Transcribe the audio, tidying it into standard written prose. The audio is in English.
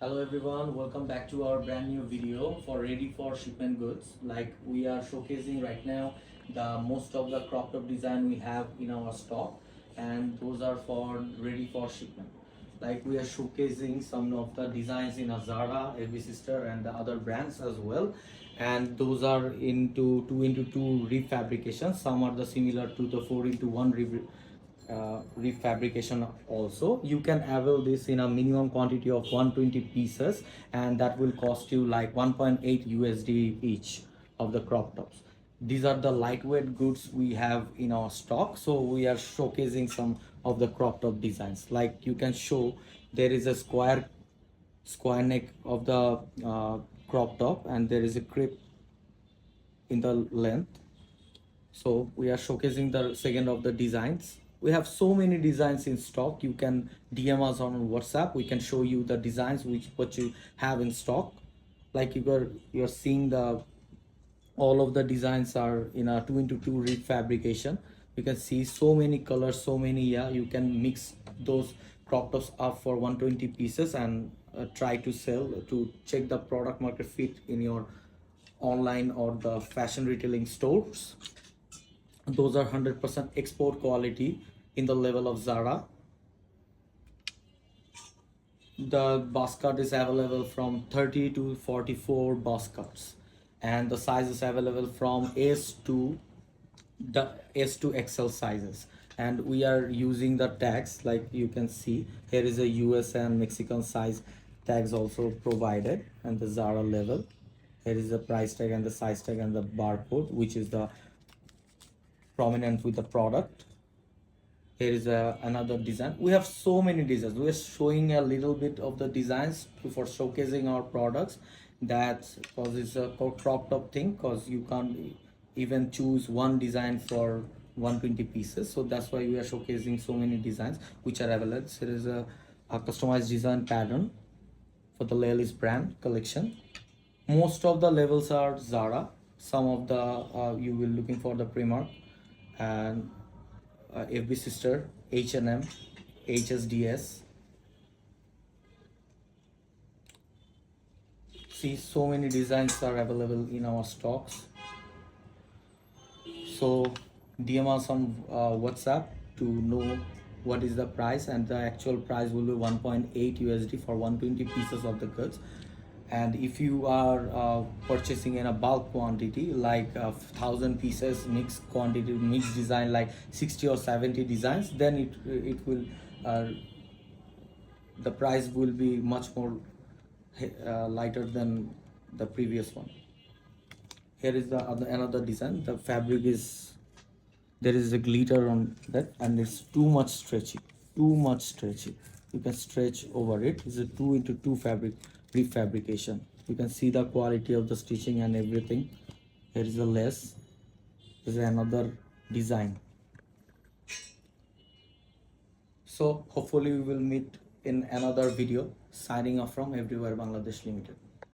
Hello everyone, welcome back to our brand new video for ready for shipment goods. Like we are showcasing right now the most of the crop top design we have in our stock, and those are for ready for shipment. Like we are showcasing some of the designs in Zara, AB Sister and the other brands as well, and those are into 2 into 2 refabrication. Some are the similar to the 4 into 1 refabrication. Also you can avail this in a minimum quantity of 120 pieces, and that will cost you like 1.8 USD each of the crop tops. These are the lightweight goods we have in our stock, so we are showcasing some of the crop top designs. Like you can show, there is a square neck of the crop top, and there is a crepe in the length. So we are showcasing the second of the designs. We have so many designs in stock. You can DM us on WhatsApp. We can show you the designs which what you have in stock. Like you're seeing the all of the designs are in a 2 into 2 refabrication. You can see so many colors, so many. Yeah, you can mix those crop tops up for 120 pieces and try to sell to check the product market fit in your online or the fashion retailing stores. Those are 100% export quality in the level of Zara. The basket is available from 30 to 44 baskets, and the size is available from S to the S to XL sizes. And we are using the tags, like you can see here is a US and Mexican size tags also provided, and the Zara level. Here is the price tag and the size tag and the barcode, which is the prominent with the product. Here is another design. We have so many designs. We are showing a little bit of the designs for showcasing our products. That because it's a crop top thing, because you can't even choose one design for 120 pieces. So that's why we are showcasing so many designs which are available. There is a customized design pattern for the Lely's brand collection. Most of the levels are Zara. Some of the you will looking for the Primark and FB Sister, H&M, HSDS. See, so many designs are available in our stocks. So DM us on WhatsApp to know what is the price, and the actual price will be 1.8 USD for 120 pieces of the goods. And if you are purchasing in a bulk quantity, like 1,000 pieces mixed quantity, mixed design, like 60 or 70 designs, then it will the price will be much more lighter than the previous one. Here is the another design. The fabric is, there is a glitter on that, and it's too much stretchy, you can stretch over it. It's a 2 into 2 fabric refabrication. You can see the quality of the stitching and everything. Here is the lace. This is another design. So hopefully we will meet in another video. Signing off from Everywhere Bangladesh Limited.